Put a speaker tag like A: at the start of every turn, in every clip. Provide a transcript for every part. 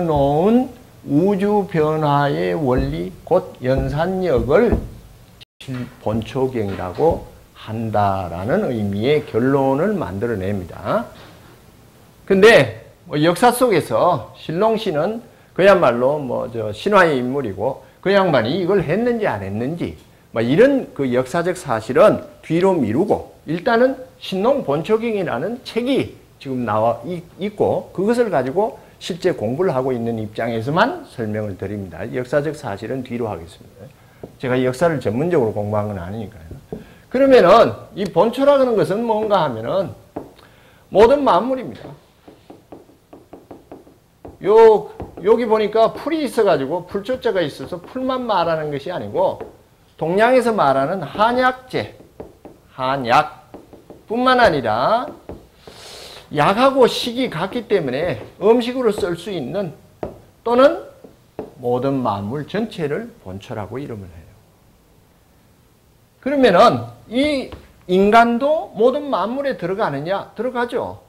A: 놓은 우주 변화의 원리, 곧 연산력을 본초경이라고 한다라는 의미의 결론을 만들어냅니다. 근데 역사 속에서 신롱신은 그야말로 신화의 인물이고 그 양반이 이걸 했는지 안 했는지 이런 그 역사적 사실은 뒤로 미루고 일단은 신농 본초경이라는 책이 지금 나와 있고 그것을 가지고 실제 공부를 하고 있는 입장에서만 설명을 드립니다. 역사적 사실은 뒤로 하겠습니다. 제가 역사를 전문적으로 공부한 건 아니니까요. 그러면은 이 본초라고 하는 것은 뭔가 하면은 모든 만물입니다. 여기 보니까 풀이 있어가지고 풀조자가 있어서 풀만 말하는 것이 아니고 동양에서 말하는 한약재, 한약뿐만 아니라 약하고 식이 같기 때문에 음식으로 쓸 수 있는 또는 모든 만물 전체를 본초라고 이름을 해요. 그러면은 이 인간도 모든 만물에 들어가느냐? 들어가죠.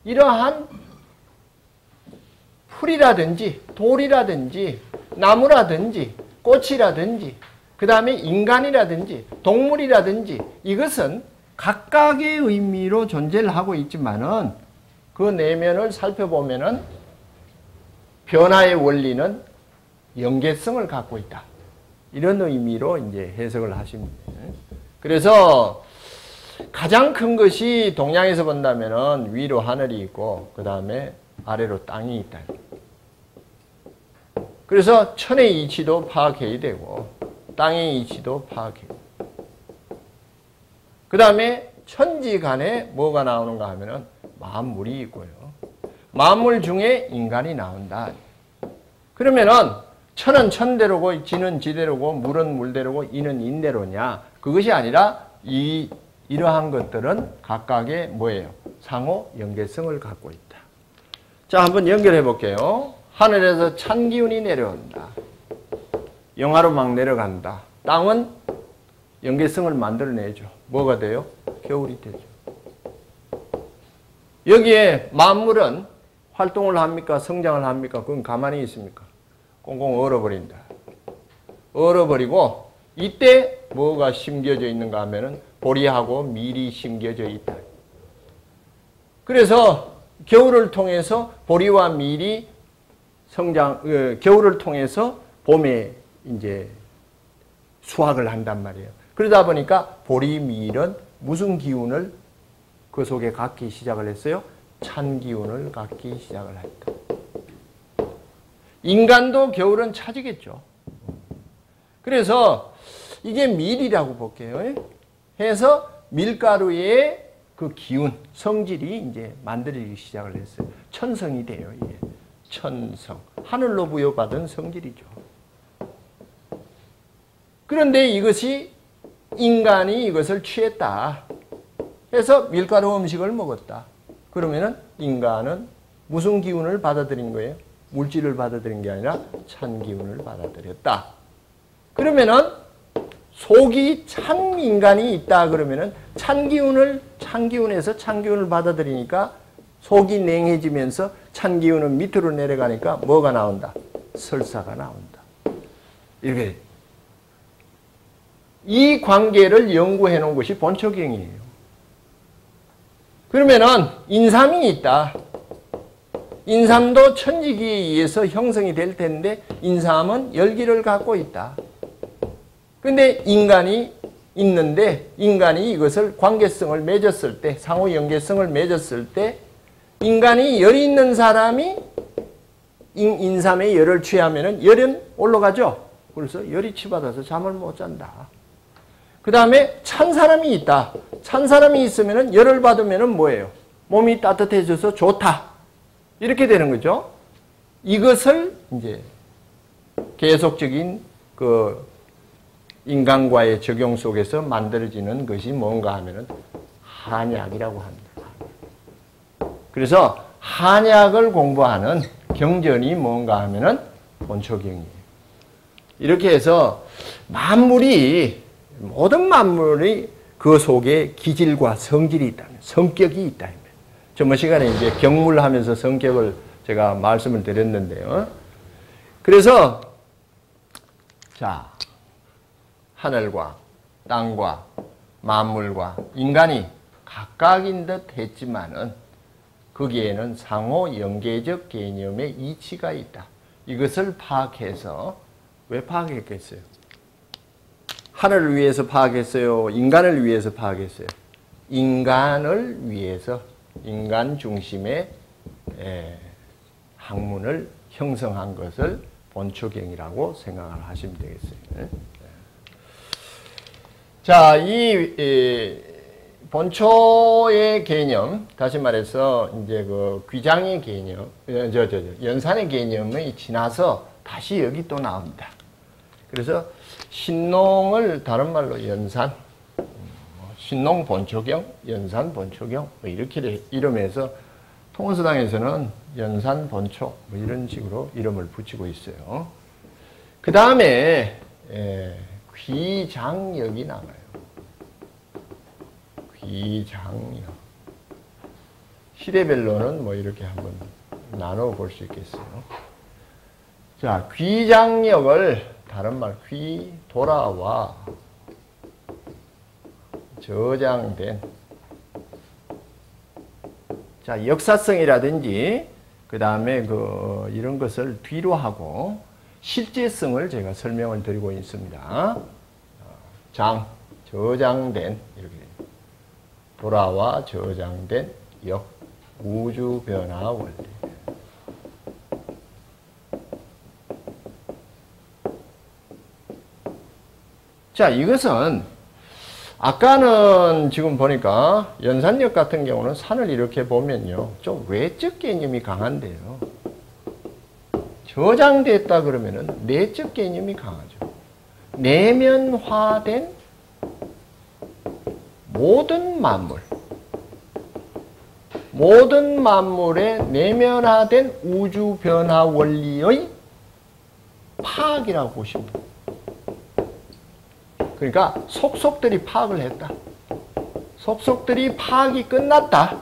A: 이러한 풀이라든지 돌이라든지 나무라든지 꽃이라든지 그 다음에 인간이라든지 동물이라든지 이것은 각각의 의미로 존재를 하고 있지만은 그 내면을 살펴보면은 변화의 원리는 연계성을 갖고 있다. 이런 의미로 이제 해석을 하십니다. 그래서 가장 큰 것이 동양에서 본다면은 위로 하늘이 있고 그 다음에 아래로 땅이 있다. 그래서 천의 이치도 파악해야 되고 땅의 이치도 파악해야 되고 그 다음에 천지간에 뭐가 나오는가 하면은 만물이 있고요. 만물 중에 인간이 나온다. 그러면은 천은 천대로고 지는 지대로고 물은 물대로고 인은 인대로냐? 그것이 아니라 이러한 것들은 각각의 뭐예요? 상호 연계성을 갖고 있다. 자, 한번 연결해 볼게요. 하늘에서 찬 기운이 내려온다. 영하로 막 내려간다. 땅은 연계성을 만들어내죠. 뭐가 돼요? 겨울이 되죠. 여기에 만물은 활동을 합니까? 성장을 합니까? 그건 가만히 있습니까? 꽁꽁 얼어버린다. 얼어버리고 이때 뭐가 심겨져 있는가 하면은 보리하고 밀이 심겨져 있다. 그래서 겨울을 통해서 보리와 밀이 겨울을 통해서 봄에 이제 수확을 한단 말이에요. 그러다 보니까 보리, 밀은 무슨 기운을 그 속에 갖기 시작을 했어요? 찬 기운을 갖기 시작을 했다. 인간도 겨울은 차지겠죠. 그래서 이게 밀이라고 볼게요. 해서 밀가루의 그 기운, 성질이 이제 만들어지기 시작을 했어요. 천성이 돼요. 이게. 천성. 하늘로 부여받은 성질이죠. 그런데 이것이 인간이 이것을 취했다. 해서 밀가루 음식을 먹었다. 그러면은 인간은 무슨 기운을 받아들인 거예요? 물질을 받아들인 게 아니라 찬 기운을 받아들였다. 그러면은 속이 찬 인간이 있다 그러면은 찬 기운에서 찬 기운을 받아들이니까 속이 냉해지면서 찬 기운은 밑으로 내려가니까 뭐가 나온다? 설사가 나온다. 이렇게 이 관계를 연구해 놓은 것이 본초경이에요. 그러면은 인삼이 있다. 인삼도 천지기에 의해서 형성이 될 텐데 인삼은 열기를 갖고 있다. 근데 인간이 있는데 인간이 이것을 관계성을 맺었을 때 상호 연계성을 맺었을 때 인간이 열이 있는 사람이 인삼의 열을 취하면은 열은 올라가죠. 그래서 열이 치받아서 잠을 못 잔다. 그 다음에 찬 사람이 있다. 찬 사람이 있으면은 열을 받으면은 뭐예요? 몸이 따뜻해져서 좋다. 이렇게 되는 거죠. 이것을 이제 계속적인 그 인간과의 적용 속에서 만들어지는 것이 뭔가 하면은 한약이라고 합니다. 그래서 한약을 공부하는 경전이 뭔가 하면은 본초경이에요. 이렇게 해서 모든 만물이 그 속에 기질과 성질이 있다면, 성격이 있다면. 저번 시간에 이제 경물하면서 성격을 제가 말씀을 드렸는데요. 그래서 자, 하늘과 땅과 만물과 인간이 각각인 듯 했지만은 거기에는 상호 연계적 개념의 이치가 있다. 이것을 파악해서 왜 파악했겠어요? 하늘을 위해서 파악했어요? 인간을 위해서 파악했어요? 인간을 위해서 인간 중심의 학문을 형성한 것을 본초경이라고 생각을 하시면 되겠어요. 자, 이 본초의 개념, 다시 말해서 이제 그 귀장의 개념, 연산의 개념이 지나서 다시 여기 또 나옵니다. 그래서 신농을 다른 말로 연산, 신농 본초경, 연산 본초경 이렇게 이름에서 통원서당에서는 연산 본초 이런 식으로 이름을 붙이고 있어요. 그 다음에 귀장역이 나와요. 귀장역. 시대별로는 뭐 이렇게 한번 나눠 볼 수 있겠어요. 자, 귀장역을 다른 말 귀 돌아와 저장된 자, 역사성이라든지 그 다음에 이런 것을 뒤로 하고 실제성을 제가 설명을 드리고 있습니다. 장, 저장된 이렇게 돌아와 저장된 역, 우주 변화 원리. 자, 이것은 아까는 지금 보니까 연산역 같은 경우는 산을 이렇게 보면요, 좀 외적 개념이 강한데요. 저장됐다 그러면은 내적 개념이 강하죠. 내면화된 모든 만물의 내면화된 우주 변화 원리의 파악이라고 보시면 됩니다. 그러니까 속속들이 파악을 했다. 속속들이 파악이 끝났다.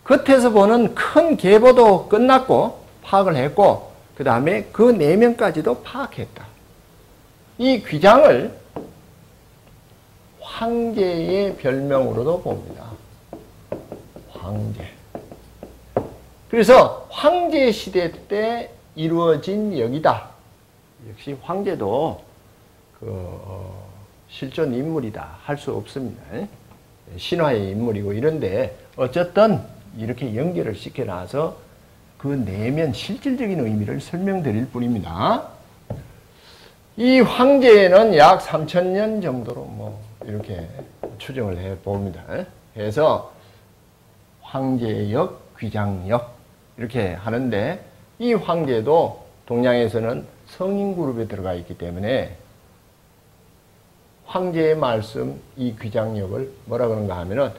A: 겉에서 보는 큰 계보도 끝났고 파악을 했고 그 다음에 그 내면까지도 파악했다. 이 귀장을 황제의 별명으로도 봅니다. 황제. 그래서 황제 시대 때 이루어진 역이다. 역시 황제도 실존 인물이다 할 수 없습니다. 신화의 인물이고 이런데 어쨌든 이렇게 연결을 시켜놔서 그 내면 실질적인 의미를 설명드릴 뿐입니다. 이 황제는 약 3000년 정도로 뭐 이렇게 추정을 해 봅니다. 그래서 황제역, 귀장역 이렇게 하는데 이 황제도 동양에서는 성인 그룹에 들어가 있기 때문에 황제의 말씀, 이 귀장역을 뭐라 그런가 하면은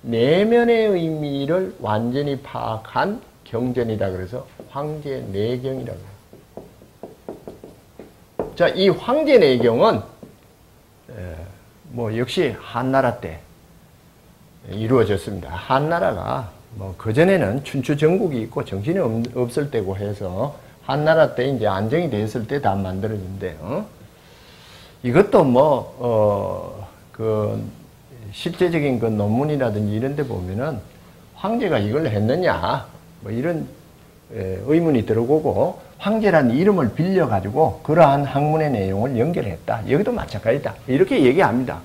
A: 내면의 의미를 완전히 파악한 경전이다. 그래서 황제 내경이라고 해요. 자, 이 황제 내경은 뭐 역시 한나라 때 이루어졌습니다. 한나라가 뭐 그전에는 춘추 전국이 있고 정신이 없을 때고 해서 한나라 때 이제 안정이 됐을 때 다 만들어진대요. 이것도 뭐 실제적인 그 논문이라든지 이런 데 보면은 황제가 이걸 했느냐 뭐 이런 의문이 들어오고 황제라는 이름을 빌려 가지고 그러한 학문의 내용을 연결했다. 여기도 마찬가지다. 이렇게 얘기합니다.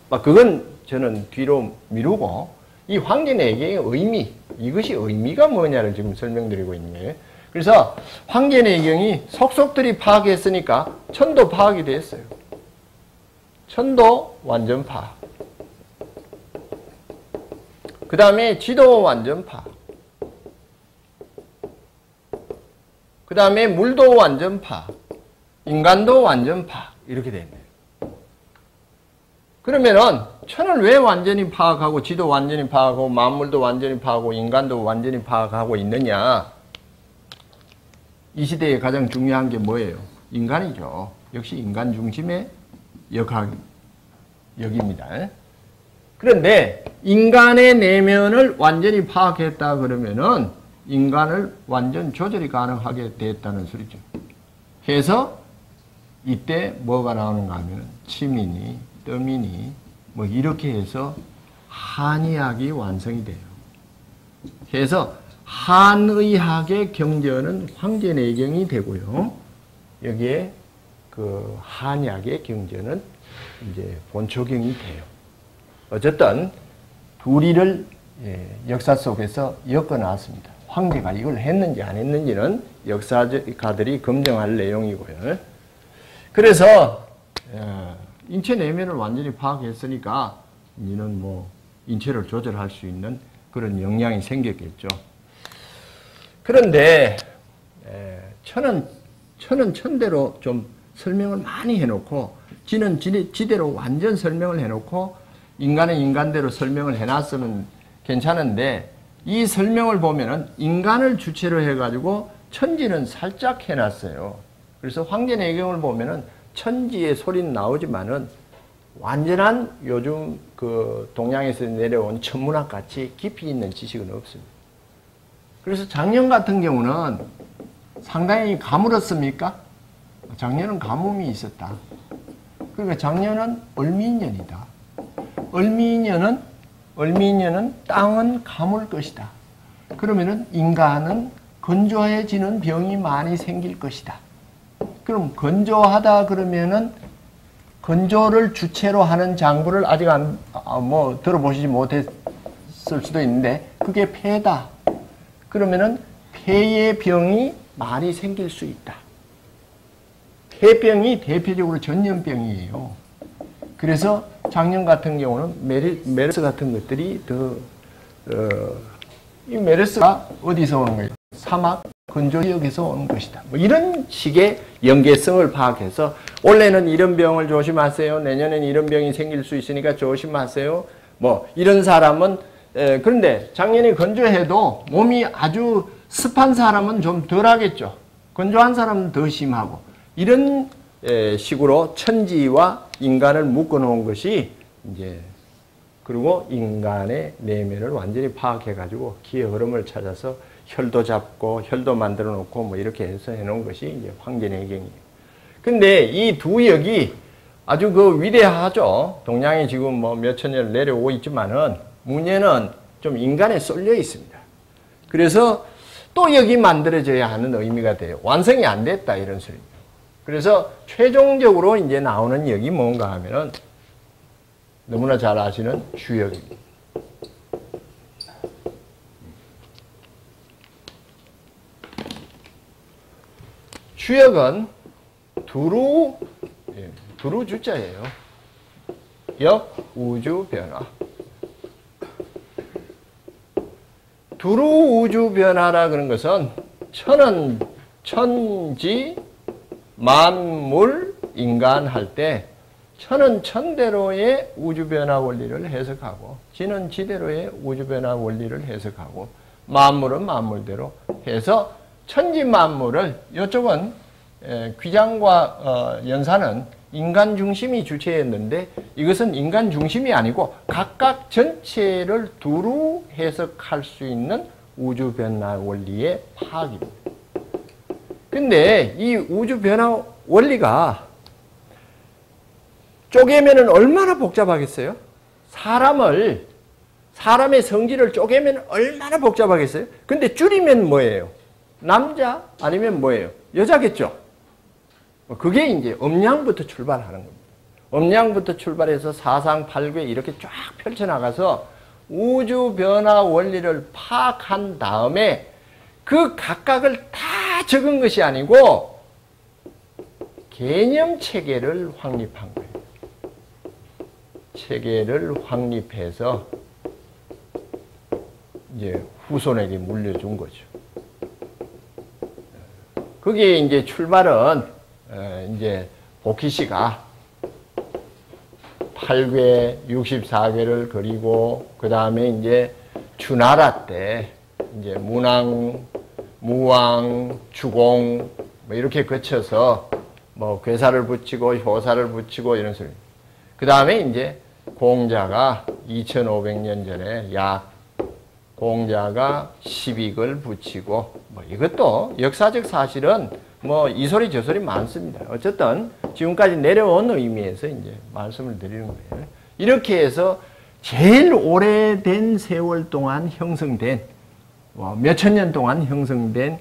A: 그건 저는 뒤로 미루고 이 황제 내경의 의미, 이것이 의미가 뭐냐를 지금 설명드리고 있는 거예요. 그래서 황제 내경이 속속들이 파악했으니까 천도 파악이 됐어요. 천도 완전 파악. 그 다음에 지도 완전 파악. 그 다음에 물도 완전 파악. 인간도 완전 파악. 이렇게 됐네요. 그러면은 천을 왜 완전히 파악하고 지도 완전히 파악하고 만물도 완전히 파악하고 인간도 완전히 파악하고 있느냐? 이 시대에 가장 중요한 게 뭐예요? 인간이죠. 역시 인간 중심의 역입니다. 그런데 인간의 내면을 완전히 파악했다 그러면은 인간을 완전 조절이 가능하게 됐다는 소리죠. 그래서 이때 뭐가 나오는가 하면 치민이, 떠민이 뭐 이렇게 해서 한의학이 완성이 돼요. 그래서 한의학의 경전은 황제내경이 되고요. 여기에 그 한의학의 경전은 이제 본초경이 돼요. 어쨌든 둘이를 역사 속에서 엮어놨습니다. 황제가 이걸 했는지 안 했는지는 역사가들이 검증할 내용이고요. 그래서 인체 내면을 완전히 파악했으니까 이제는 뭐 인체를 조절할 수 있는 그런 역량이 생겼겠죠. 그런데 천은 천대로 좀 설명을 많이 해놓고 지는 지대로 완전 설명을 해놓고 인간은 인간대로 설명을 해놨으면 괜찮은데 이 설명을 보면은 인간을 주체로 해가지고 천지는 살짝 해놨어요. 그래서 황제내경을 보면은 천지의 소리는 나오지만은 완전한 요즘 그 동양에서 내려온 천문학 같이 깊이 있는 지식은 없습니다. 그래서 작년 같은 경우는 상당히 가물었습니까? 작년은 가뭄이 있었다. 그러니까 작년은 을미년이다. 을미년은 땅은 가물 것이다. 그러면은 인간은 건조해지는 병이 많이 생길 것이다. 그럼 건조하다 그러면은 건조를 주체로 하는 장부를 아직 뭐 들어보시지 못했을 수도 있는데 그게 폐다. 그러면은 폐의 병이 많이 생길 수 있다. 폐병이 대표적으로 전염병이에요. 그래서 작년 같은 경우는 메르스 같은 것들이 이 메르스가 어디서 오는 거예요? 사막 건조 지역에서 오는 것이다. 뭐 이런 식의 연계성을 파악해서 올해는 이런 병을 조심하세요. 내년에는 이런 병이 생길 수 있으니까 조심하세요. 뭐 이런 사람은 그런데 작년에 건조해도 몸이 아주 습한 사람은 좀 덜하겠죠. 건조한 사람은 더 심하고 이런 식으로 천지와 인간을 묶어 놓은 것이 이제 그리고 인간의 내면을 완전히 파악해 가지고 기의 흐름을 찾아서 혈도 잡고 혈도 만들어 놓고 뭐 이렇게 해서 해 놓은 것이 이제 황제내경이에요. 근데 이 두 역이 아주 그 위대하죠. 동양이 지금 뭐 몇천 년 내려오고 있지만은 문제는 좀 인간에 쏠려 있습니다. 그래서 또 역이 만들어져야 하는 의미가 돼요. 완성이 안 됐다 이런 소리입니다. 그래서 최종적으로 이제 나오는 역이 뭔가 하면은 너무나 잘 아시는 주역입니다. 주역은 두루 주자예요. 역, 우주, 변화. 두루 우주 변화라 그런 것은 천은 천지, 만물, 인간 할 때 천은 천대로의 우주 변화 원리를 해석하고 지는 지대로의 우주 변화 원리를 해석하고 만물은 만물대로 해서 천지 만물을 이쪽은 귀장과 연산은 인간 중심이 주체였는데 이것은 인간 중심이 아니고 각각 전체를 두루 해석할 수 있는 우주 변화 원리의 파악입니다. 근데 이 우주 변화 원리가 쪼개면은 얼마나 복잡하겠어요? 사람의 성질을 쪼개면 얼마나 복잡하겠어요? 근데 줄이면 뭐예요? 남자 아니면 뭐예요? 여자겠죠? 그게 이제 음양부터 출발하는 겁니다. 음양부터 출발해서 사상, 팔괴 이렇게 쫙 펼쳐나가서 우주 변화 원리를 파악한 다음에 그 각각을 다 적은 것이 아니고 개념 체계를 확립한 거예요. 체계를 확립해서 이제 후손에게 물려준 거죠. 거기에 이제 출발은 이제 복희 씨가 8궤, 64궤를 그리고 그 다음에 이제 주나라 때 이제 문왕, 무왕, 주공 뭐 이렇게 거쳐서 뭐 괴사를 붙이고 효사를 붙이고 이런 소리. 그 다음에 이제 공자가 2500년 전에 약 공자가 12걸 붙이고 뭐 이것도 역사적 사실은 뭐 이 소리 저 소리 많습니다. 어쨌든 지금까지 내려온 의미에서 이제 말씀을 드리는 거예요. 이렇게 해서 제일 오래된 세월 동안 형성된 몇천 년 동안 형성된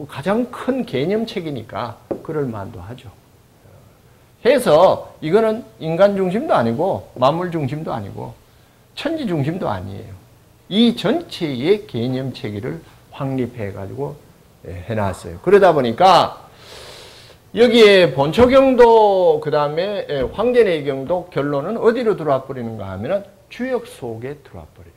A: 가장 큰 개념책이니까 그럴 만도 하죠. 해서 이거는 인간 중심도 아니고 만물 중심도 아니고 천지 중심도 아니에요. 이 전체의 개념체계를 확립해가지고 해놨어요. 그러다 보니까 여기에 본초경도 그 다음에 황제내경도 결론은 어디로 들어와 버리는가 하면은 주역 속에 들어와 버려요.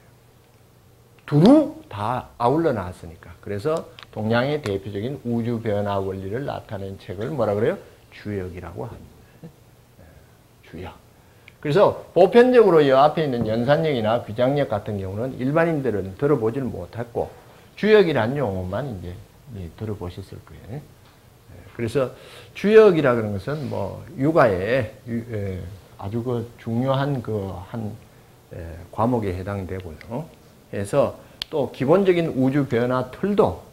A: 두루 다 아울러 놨으니까. 그래서 동양의 대표적인 우주 변화 원리를 나타낸 책을 뭐라 그래요? 주역이라고 합니다. 주역. 그래서 보편적으로 이 앞에 있는 연산력이나 귀장력 같은 경우는 일반인들은 들어보질 못했고 주역이라는 용어만 이제 들어보셨을 거예요. 그래서 주역이라 그런 것은 뭐 육아에 아주 그 중요한 그 한 과목에 해당되고요. 그래서 또 기본적인 우주 변화 틀도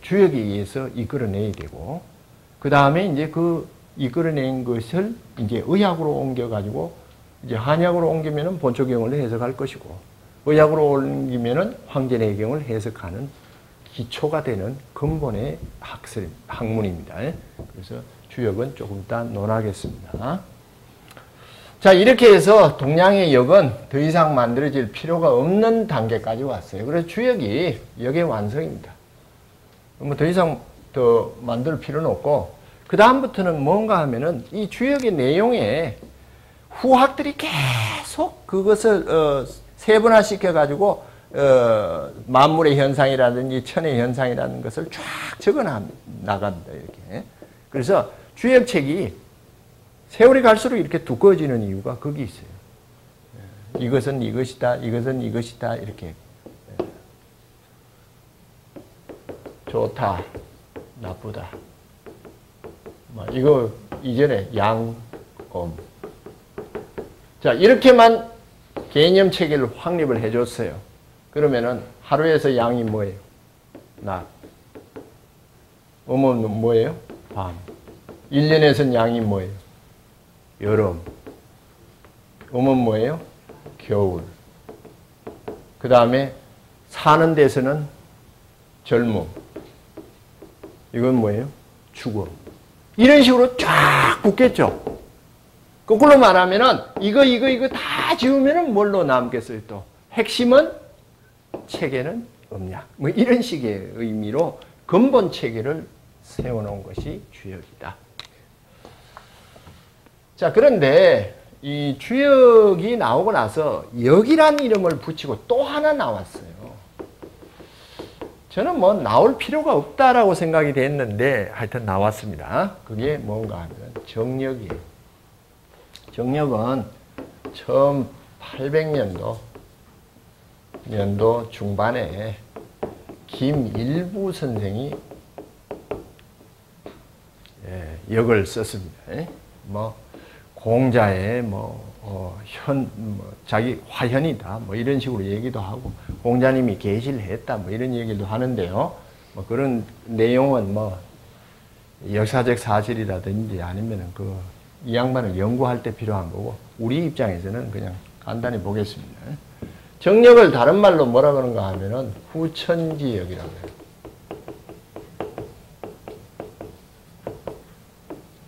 A: 주역에 의해서 이끌어내야 되고 그 다음에 이제 그 이끌어낸 것을 이제 의학으로 옮겨가지고 이제 한약으로 옮기면은 본초경을 해석할 것이고 의학으로 옮기면은 황제내경을 해석하는 기초가 되는 근본의 학문입니다. 그래서 주역은 조금 이따 논하겠습니다. 자, 이렇게 해서 동양의 역은 더 이상 만들어질 필요가 없는 단계까지 왔어요. 그래서 주역이 역의 완성입니다. 뭐 더 이상 더 만들 필요는 없고 그 다음부터는 뭔가 하면은 이 주역의 내용에 후학들이 계속 그것을 세분화시켜 가지고 만물의 현상이라든지 천의 현상이라는 것을 쫙 적어 나갑니다. 이렇게. 그래서 주역책이 세월이 갈수록 이렇게 두꺼워지는 이유가 거기 있어요. 이것은 이것이다, 이것은 이것이다, 이렇게. 좋다, 나쁘다. 이거 이전에 양, 자, 이렇게만 개념 체계를 확립을 해줬어요. 그러면은 하루에서 양이 뭐예요? 낮. 음은 뭐예요? 밤. 1년에서는 양이 뭐예요? 여름. 음은 뭐예요? 겨울. 그 다음에 사는 데서는 젊음. 이건 뭐예요? 죽음. 이런 식으로 쫙 굳겠죠. 거꾸로 말하면은 이거 다 지우면은 뭘로 남겠어요? 또 핵심은 체계는 음양. 뭐 이런 식의 의미로 근본 체계를 세워놓은 것이 주역이다. 자, 그런데 이 주역이 나오고 나서 역이라는 이름을 붙이고 또 하나 나왔어요. 저는 뭐 나올 필요가 없다라고 생각이 됐는데 하여튼 나왔습니다. 그게 뭔가 하면 정역이에요. 정역은 처음 800년도 중반에 김일부 선생이 역을 썼습니다. 뭐 공자의 자기 화현이다 뭐 이런 식으로 얘기도 하고 공자님이 계시를 했다 뭐 이런 얘기도 하는데요. 뭐 그런 내용은 뭐 역사적 사실이라든지 아니면은 이 양반을 연구할 때 필요한 거고 우리 입장에서는 그냥 간단히 보겠습니다. 정역을 다른 말로 뭐라 그러는가 하면은 후천지역이라고 해요.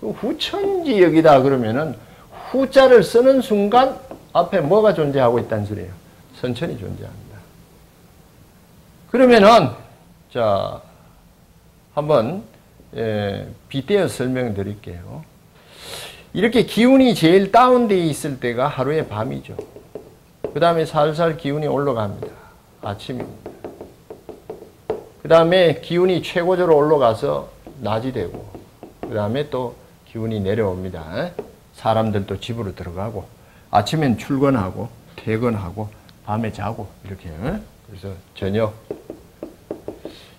A: 후천지역이다 그러면은 후자를 쓰는 순간 앞에 뭐가 존재하고 있다는 소리예요? 선천이 존재합니다. 그러면은 자 한번 빗대어 설명드릴게요. 이렇게 기운이 제일 다운되어 있을 때가 하루의 밤이죠. 그 다음에 살살 기운이 올라갑니다. 아침입니다. 그 다음에 기운이 최고조로 올라가서 낮이 되고 그 다음에 또 기운이 내려옵니다. 사람들도 집으로 들어가고 아침엔 출근하고 퇴근하고 밤에 자고 이렇게. 그래서 저녁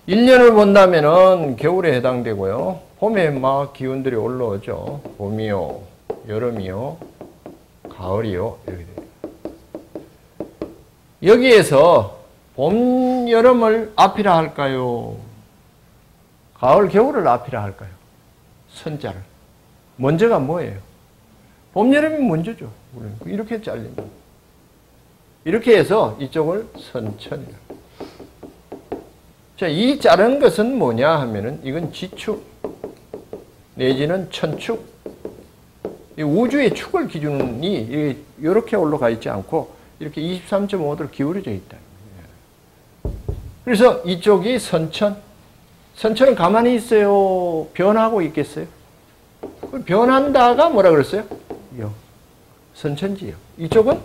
A: 1년을 본다면은 겨울에 해당되고요. 봄에 막 기운들이 올라오죠. 봄이요, 여름이요, 가을이요. 이렇게 돼요. 여기에서 봄, 여름을 앞이라 할까요? 가을, 겨울을 앞이라 할까요? 선자를. 먼저가 뭐예요? 봄, 여름이 먼저죠. 이렇게 잘립니다. 이렇게 해서 이쪽을 선천이라. 자, 이 자른 것은 뭐냐 하면은 이건 지축 내지는 천축. 이 우주의 축을 기준이 이렇게 올라가 있지 않고 이렇게 23.5도로 기울어져 있다. 그래서 이쪽이 선천. 선천은 가만히 있어요? 변하고 있겠어요? 변한다가 뭐라 그랬어요? 역. 선천지요. 이쪽은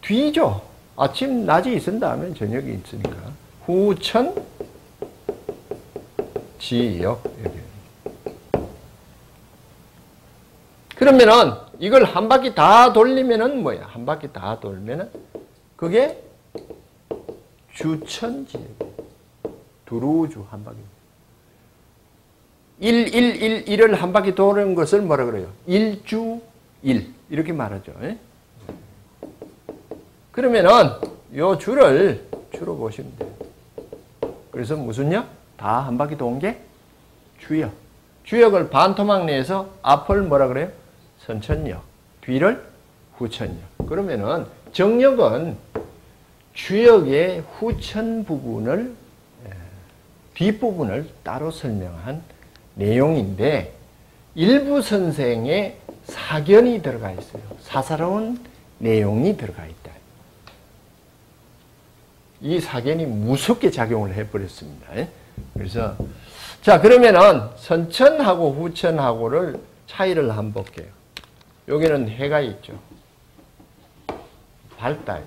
A: 뒤죠. 아침, 낮이 있은 다음에 저녁이 있으니까. 후천, 지역. 이렇게. 그러면은 이걸 한 바퀴 다 돌리면은 뭐야? 한 바퀴 다 돌면은 그게 주천지역. 두루주 한 바퀴. 1을 한 바퀴 도는 것을 뭐라 그래요? 일주 1. 이렇게 말하죠. 그러면은 요 줄을 주로 보시면 돼요. 그래서 무슨 역? 다 한 바퀴 도는 게 주역. 주역을 반토막 내에서 앞을 뭐라 그래요? 선천역. 뒤를 후천역. 그러면은 정역은 주역의 후천 부분을 뒷부분을 따로 설명한 내용인데 일부 선생의 사견이 들어가 있어요. 사사로운 내용이 들어가 있다. 이 사견이 무섭게 작용을 해버렸습니다. 그래서 자 그러면은 선천하고 후천하고를 차이를 한번 볼게요. 여기는 해가 있죠. 밝다.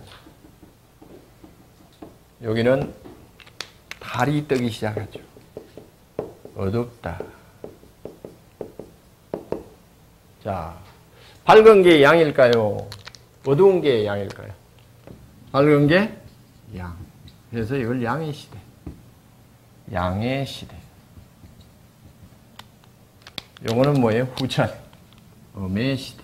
A: 여기는 달이 뜨기 시작하죠. 어둡다. 자, 밝은 게 양일까요? 어두운 게 양일까요? 밝은 게 양. 그래서 이걸 양의 시대. 양의 시대. 요거는 뭐예요? 후천. 음의 시대.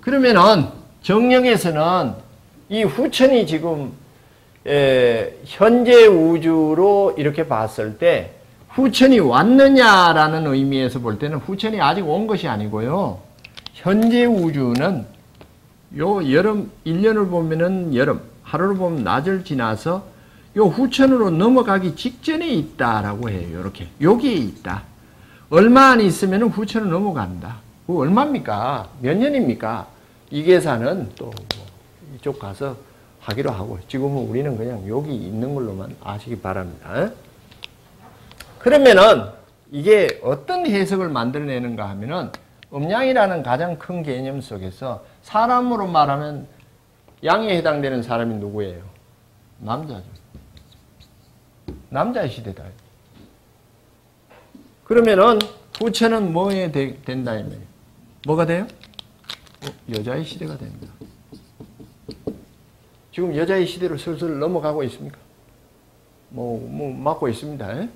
A: 그러면은 정령에서는 이 후천이 지금 현재 우주로 이렇게 봤을 때 후천이 왔느냐라는 의미에서 볼 때는 후천이 아직 온 것이 아니고요. 현재 우주는 요 여름 1년을 보면은 여름, 하루를 보면 낮을 지나서 요 후천으로 넘어가기 직전에 있다라고 해요. 이렇게 여기에 있다. 얼마 안 있으면 후천으로 넘어간다. 그거 얼마입니까? 몇 년입니까? 이 계산은 또 뭐 이쪽 가서 하기로 하고 지금은 우리는 그냥 여기 있는 걸로만 아시기 바랍니다. 그러면은 이게 어떤 해석을 만들어내는가 하면은 음양이라는 가장 큰 개념 속에서 사람으로 말하면 양에 해당되는 사람이 누구예요? 남자죠. 남자의 시대다. 그러면은 후천은 뭐에 된다? 뭐가 돼요? 여자의 시대가 됩니다. 지금 여자의 시대로 슬슬 넘어가고 있습니까? 맞고 있습니다.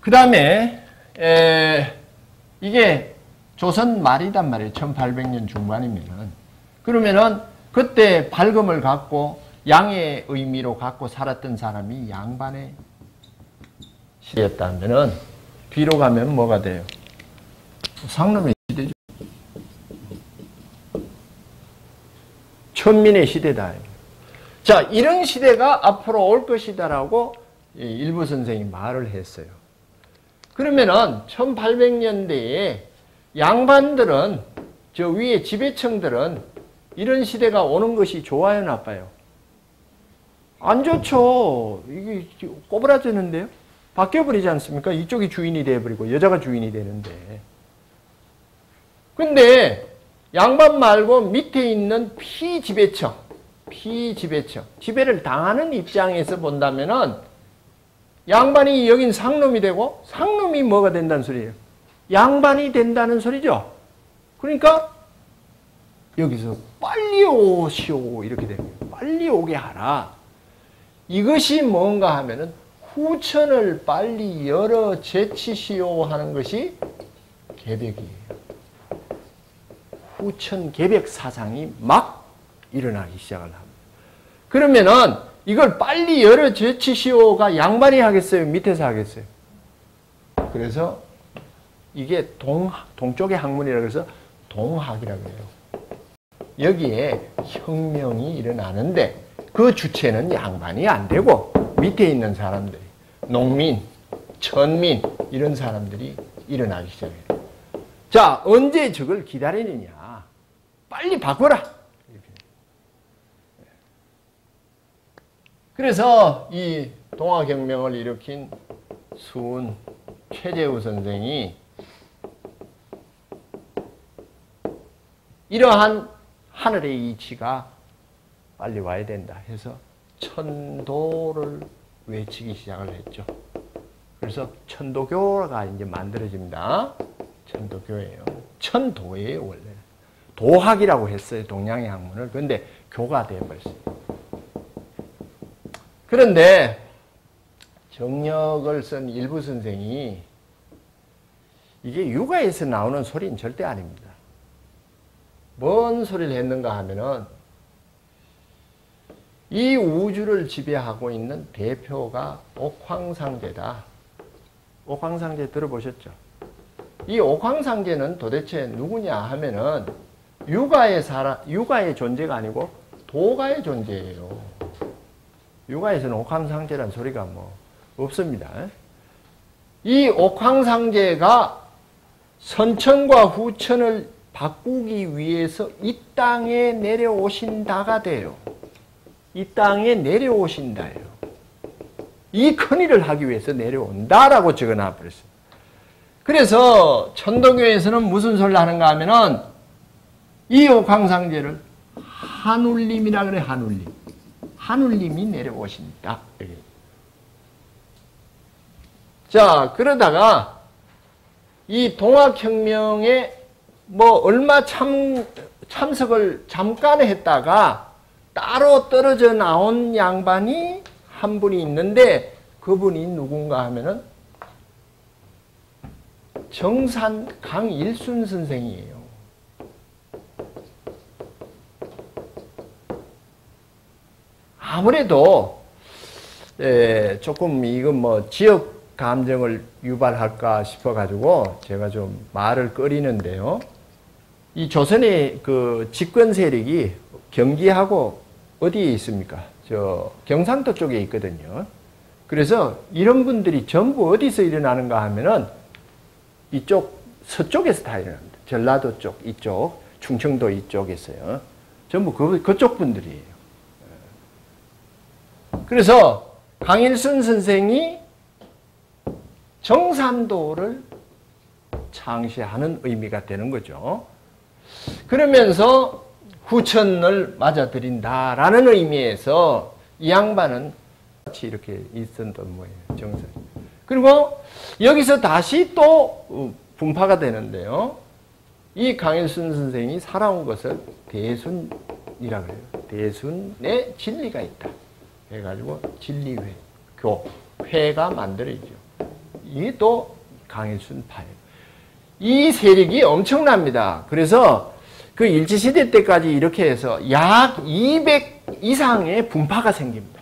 A: 그 다음에, 이게 조선 말이단 말이에요. 1800년 중반이면은. 그러면은, 그때 밝음을 갖고, 양의 의미로 갖고 살았던 사람이 양반의 시대였다면은, 뒤로 가면 뭐가 돼요? 상놈의 시대죠. 천민의 시대다. 자, 이런 시대가 앞으로 올 것이다라고 일부 선생이 말을 했어요. 그러면은 1800년대에 양반들은 저 위에 지배층들은 이런 시대가 오는 것이 좋아요, 나빠요? 안 좋죠. 이게 꼬부라지는데요. 바뀌어버리지 않습니까? 이쪽이 주인이 돼버리고 여자가 주인이 되는데. 근데 양반 말고 밑에 있는 피지배층, 지배를 당하는 입장에서 본다면은 양반이 여긴 상놈이 되고 상놈이 뭐가 된다는 소리예요? 양반이 된다는 소리죠. 그러니까 여기서 빨리 오시오 이렇게 됩니다. 빨리 오게 하라. 이것이 뭔가 하면은 후천을 빨리 열어 제치시오 하는 것이 개벽이에요. 후천 개벽 사상이 막 일어나기 시작을 합니다. 그러면은 이걸 빨리 열어 제치시오가 양반이 하겠어요? 밑에서 하겠어요? 그래서 이게 동쪽의 학문이라고 해서 동학이라고 해요. 여기에 혁명이 일어나는데 그 주체는 양반이 안 되고 밑에 있는 사람들이 농민, 천민 이런 사람들이 일어나기 시작해요. 자, 언제 저걸 기다리느냐? 빨리 바꿔라. 그래서 이 동학혁명을 일으킨 수훈 최재우 선생이 이러한 하늘의 이치가 빨리 와야 된다 해서 천도를 외치기 시작을 했죠. 그래서 천도교가 이제 만들어집니다. 천도교예요. 천도예요, 원래. 도학이라고 했어요, 동양의 학문을. 그런데 교가 되어버렸어요. 그런데 정력을 쓴 일부 선생이 이게 육아에서 나오는 소리는 절대 아닙니다. 뭔 소리를 했는가 하면은 이 우주를 지배하고 있는 대표가 옥황상제다. 옥황상제 들어보셨죠? 이 옥황상제는 도대체 누구냐 하면은 육아의 존재가 아니고 도가의 존재예요. 육아에서는 옥황상제라는 소리가 뭐 없습니다. 이 옥황상제가 선천과 후천을 바꾸기 위해서 이 땅에 내려오신다가 돼요. 이 땅에 내려오신다예요. 이 큰일을 하기 위해서 내려온다라고 적어놔 버렸어요. 그래서 천도교에서는 무슨 소리를 하는가 하면은 이 옥황상제를 한울림이라 그래, 한울림. 한울림이 내려오신다. 자, 그러다가 이 동학혁명에 뭐 얼마 참석을 잠깐 했다가 따로 떨어져 나온 양반이 한 분이 있는데 그분이 누군가 하면은 정산 강일순 선생이에요. 아무래도 조금 이건 뭐 지역 감정을 유발할까 싶어가지고 제가 좀 말을 꺼리는데요. 이 조선의 그 집권 세력이 경기하고 어디에 있습니까? 저 경상도 쪽에 있거든요. 그래서 이런 분들이 전부 어디서 일어나는가 하면은 이쪽 서쪽에서 다 일어납니다. 전라도 쪽 이쪽, 충청도 이쪽에서요. 전부 그쪽 분들이에요. 그래서 강일순 선생이 정산도를 창시하는 의미가 되는 거죠. 그러면서 후천을 맞아들인다라는 의미에서 이 양반은 같이 이렇게 있었던 모양이에요. 정산. 그리고 여기서 다시 또 분파가 되는데요. 이 강일순 선생이 살아온 것을 대순이라고 해요. 대순의 진리가 있다. 해가지고 진리회, 회가 만들어지죠. 이게 또 강일순 파예요. 이 세력이 엄청납니다. 그래서 그 일제시대 때까지 이렇게 해서 약 200 이상의 분파가 생깁니다.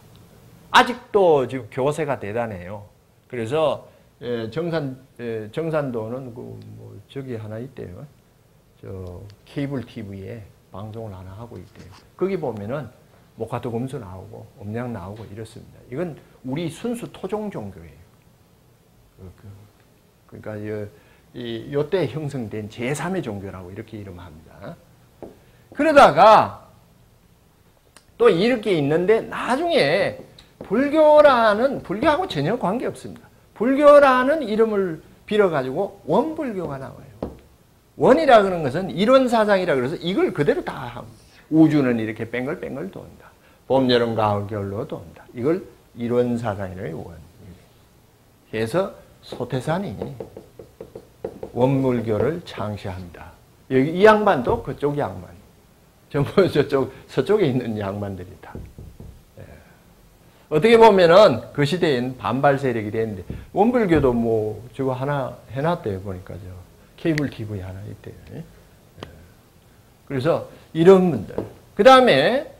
A: 아직도 지금 교세가 대단해요. 그래서 정산도는 뭐 저기 하나 있대요. 저 케이블 TV에 방송을 하나 하고 있대요. 거기 보면은 목화도 금수 나오고 음양 나오고 이렇습니다. 이건 우리 순수 토종 종교예요. 그러니까 요때 형성된 제3의 종교라고 이렇게 이름합니다. 그러다가 또 이렇게 있는데 나중에 불교하고 전혀 관계없습니다. 불교라는 이름을 빌어가지고 원불교가 나와요. 원이라 그러는 것은 이론사상이라 그래서 이걸 그대로 다 합니다. 우주는 이렇게 뺑글뺑글 돈다. 봄, 여름, 가을, 겨울로 돈다. 이걸 이론사상이래요, 원. 그래서 소태산이 원불교를 창시합니다. 여기 이 양반도 그쪽 양반. 전부 서쪽에 있는 양반들이다. 어떻게 보면은 그 시대엔 반발 세력이 됐는데 원불교도 뭐 저거 하나 해놨대요, 보니까 케이블 TV 하나 있대요. 예. 그래서 이런 분들. 그 다음에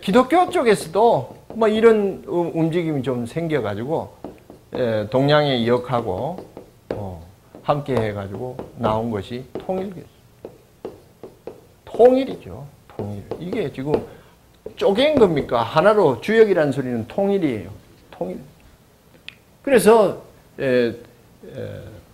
A: 기독교 쪽에서도 뭐 이런 움직임이 좀 생겨가지고 동양의 역하고 함께 해가지고 나온 것이 통일교죠. 통일이죠. 통일. 이게 지금 쪼갠 겁니까? 하나로 주역이라는 소리는 통일이에요. 통일. 그래서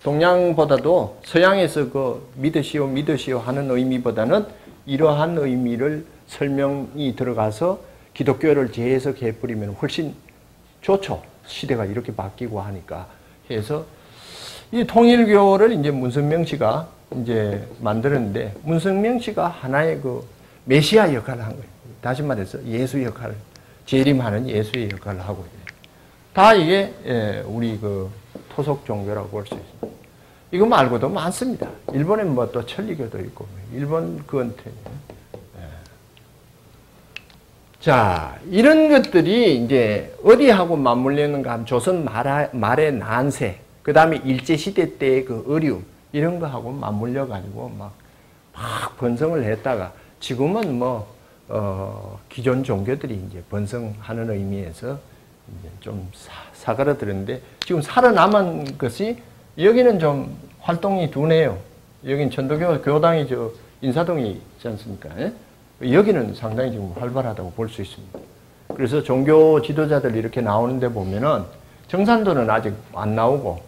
A: 동양보다도 서양에서 그 믿으시오 하는 의미보다는 이러한 의미를 설명이 들어가서 기독교를 재해석해 버리면 훨씬 좋죠. 시대가 이렇게 바뀌고 하니까 해서 이 통일교를 이제 문선명 씨가 이제 만들었는데 문선명 씨가 하나의 그 메시아 역할을 한 거예요. 다시 말해서 예수 역할을 재림하는 예수의 역할을 하고 있어요. 다 이게 우리 그 토속 종교라고 볼 수 있습니다. 이거 말고도 많습니다. 일본엔 뭐 또 천리교도 있고 일본 그한테 자 이런 것들이 이제 어디하고 맞물리는가 하면 조선 말의 난세 그 다음에 일제시대 때의 그 어려움 이런 거하고 맞물려 가지고 막 번성을 했다가 지금은 뭐 기존 종교들이 이제 번성하는 의미에서 이제 좀 사그라들었는데 지금 살아남은 것이 여기는 좀 활동이 둔해요. 여긴 천도교 교당이 저 인사동에 있지 않습니까? 예? 여기는 상당히 지금 활발하다고 볼 수 있습니다. 그래서 종교 지도자들 이렇게 나오는데 보면은 정산도는 아직 안 나오고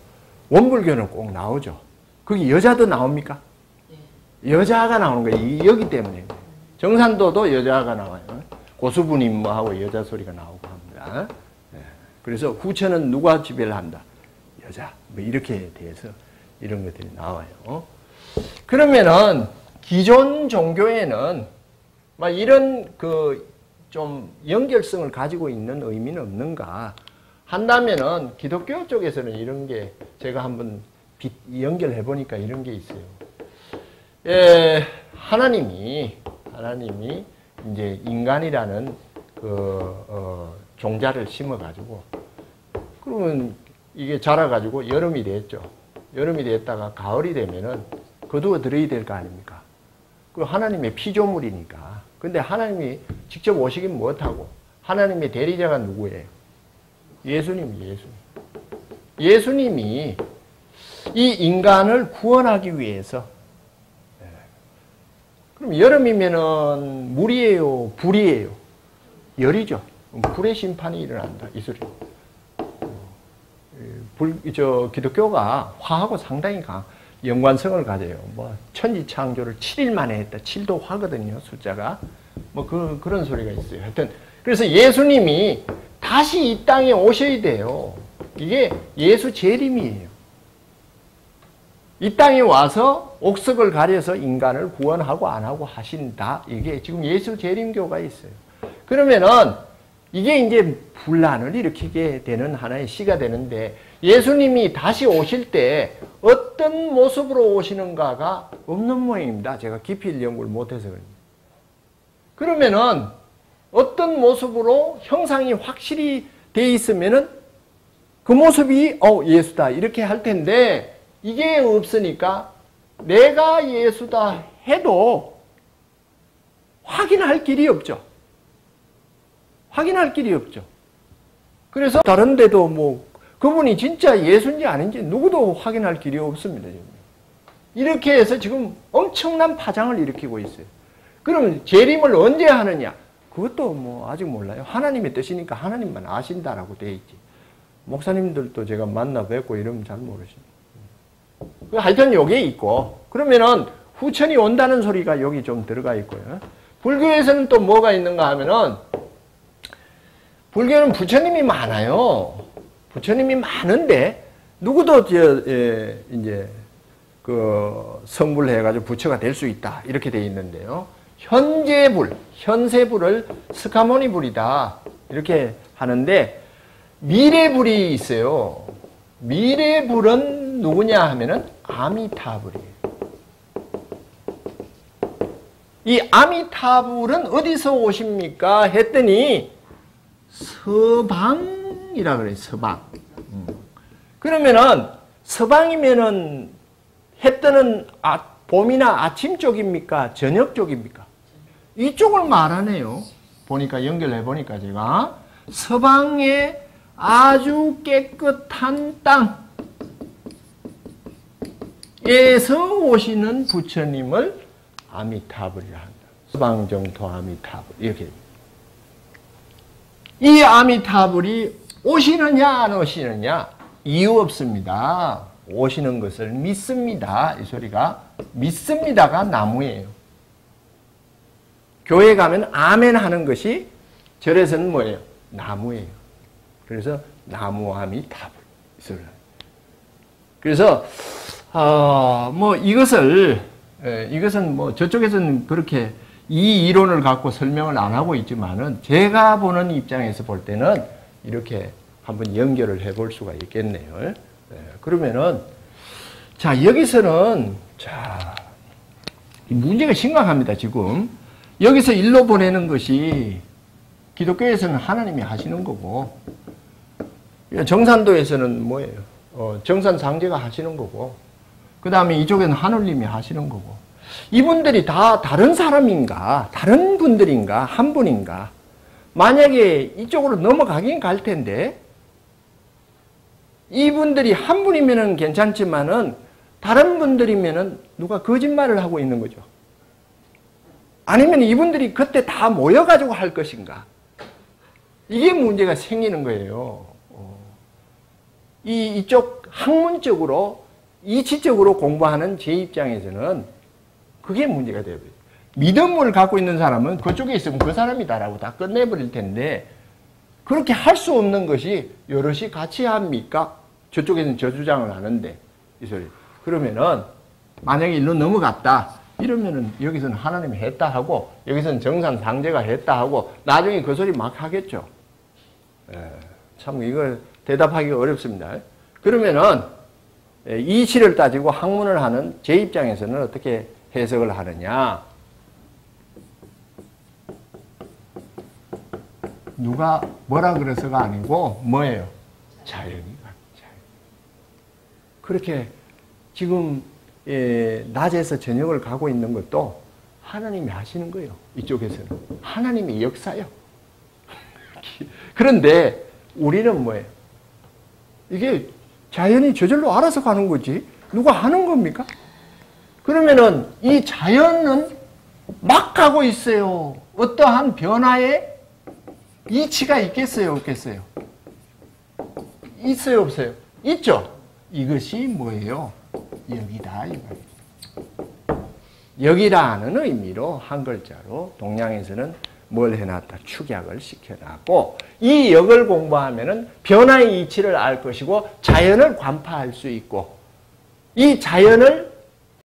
A: 원불교는 꼭 나오죠. 거기 여자도 나옵니까? 여자가 나오는 거예요. 여기 때문에. 정산도도 여자가 나와요. 고수부님 뭐하고 여자 소리가 나오고 합니다. 그래서 후처는 누가 지배를 한다? 여자. 뭐 이렇게 대해서 이런 것들이 나와요. 그러면은 기존 종교에는 막 이런 그 좀 연결성을 가지고 있는 의미는 없는가 한다면은 기독교 쪽에서는 이런 게 제가 한번 연결해 보니까 이런 게 있어요. 하나님이 이제 인간이라는 그 종자를 심어 가지고 그러면 이게 자라가지고 여름이 됐죠. 여름이 됐다가 가을이 되면은 거두어 들어야 될 거 아닙니까? 그 하나님의 피조물이니까. 근데 하나님이 직접 오시긴 못하고 하나님의 대리자가 누구예요? 예수님이. 예수님이 이 인간을 구원하기 위해서 그럼 여름이면은 물이에요? 불이에요? 열이죠. 불의 심판이 일어난다. 이 소리. 기독교가 화하고 상당히 연관성을 가져요. 뭐 천지창조를 7일 만에 했다. 7도 화거든요. 숫자가. 뭐 그런 소리가 있어요. 하여튼 그래서 예수님이 다시 이 땅에 오셔야 돼요. 이게 예수 재림이에요. 이 땅에 와서 옥석을 가려서 인간을 구원하고 안 하고 하신다. 이게 지금 예수 재림교가 있어요. 그러면은 이게 이제 분란을 일으키게 되는 하나의 시가 되는데 예수님이 다시 오실 때 어떤 모습으로 오시는가가 없는 모양입니다. 제가 깊이 연구를 못해서 그럽니다. 그러면은 어떤 모습으로 형상이 확실히 돼 있으면은 그 모습이 예수다 이렇게 할 텐데 이게 없으니까 내가 예수다 해도 확인할 길이 없죠. 확인할 길이 없죠. 그래서 다른 데도 뭐 그분이 진짜 예수인지 아닌지 누구도 확인할 길이 없습니다. 지금. 이렇게 해서 지금 엄청난 파장을 일으키고 있어요. 그럼 재림을 언제 하느냐? 그것도 뭐 아직 몰라요. 하나님의 뜻이니까 하나님만 아신다라고 돼 있지. 목사님들도 제가 만나 뵙고 이러면 잘 모르십니다. 하여튼 여기에 있고 그러면은 후천이 온다는 소리가 여기 좀 들어가 있고요. 불교에서는 또 뭐가 있는가 하면은 불교는 부처님이 많아요. 부처님이 많은데 누구도 이제 그 성불해가지고 부처가 될 수 있다 이렇게 돼 있는데요. 현세불을 스카모니불이다 이렇게 하는데 미래불이 있어요. 미래불은 누구냐 하면은 아미타불이에요. 이 아미타불은 어디서 오십니까? 했더니 서방이라 그래요. 서방. 그러면은 서방이면은 해 뜨는 봄이나 아침 쪽입니까? 저녁 쪽입니까? 이쪽을 말하네요. 보니까 연결해 보니까 제가 서방의 아주 깨끗한 땅에서 오시는 부처님을 아미타불이라 한다. 서방정토 아미타불 이렇게. 이 아미타불이 오시느냐 안 오시느냐 이유 없습니다. 오시는 것을 믿습니다. 이 소리가 믿습니다가 나무예요. 교회 가면 아멘 하는 것이 절에서는 뭐예요? 나무예요. 그래서 나무 아미타불 이 소리가. 그래서 뭐 이것은 뭐 저쪽에서는 그렇게 이 이론을 갖고 설명을 안 하고 있지만은 제가 보는 입장에서 볼 때는 이렇게 한번 연결을 해볼 수가 있겠네요. 그러면은 자 여기서는 자 문제가 심각합니다. 지금 여기서 일로 보내는 것이 기독교에서는 하나님이 하시는 거고 정산도에서는 뭐예요? 정산상제가 하시는 거고 그 다음에 이쪽에는 하늘님이 하시는 거고 이분들이 다 다른 사람인가 다른 분들인가 한 분인가 만약에 이쪽으로 넘어가긴 갈 텐데 이분들이 한 분이면은 괜찮지만은 다른 분들이면은 누가 거짓말을 하고 있는 거죠. 아니면 이분들이 그때 다 모여가지고 할 것인가 이게 문제가 생기는 거예요. 이쪽 학문적으로 이치적으로 공부하는 제 입장에서는 그게 문제가 돼요. 믿음을 갖고 있는 사람은 그쪽에 있으면 그 사람이다라고 다 끝내버릴 텐데 그렇게 할 수 없는 것이 여럿이 같이 합니까? 저쪽에는 저 주장을 하는데 이 소리. 그러면은 만약에 일로 넘어갔다 이러면은 여기서는 하나님이 했다 하고 여기서는 정산상제가 했다 하고 나중에 그 소리 막 하겠죠. 참 이거 대답하기가 어렵습니다. 그러면은 이치를 따지고 학문을 하는 제 입장에서는 어떻게 해석을 하느냐? 누가 뭐라 그래서가 아니고 뭐예요? 자연이가. 그렇게 지금 낮에서 저녁을 가고 있는 것도 하나님이 하시는 거예요. 이쪽에서는. 하나님의 역사요. 그런데 우리는 뭐예요? 이게 자연이 저절로 알아서 가는 거지. 누가 하는 겁니까? 그러면은 이 자연은 막 가고 있어요. 어떠한 변화에 이치가 있겠어요? 없겠어요? 있어요? 없어요? 있죠? 이것이 뭐예요? 여기다. 여기라는 의미로 한 글자로 동양에서는 뭘 해놨다? 축약을 시켜놨고 이 역을 공부하면은 변화의 이치를 알 것이고 자연을 관파할 수 있고 이 자연을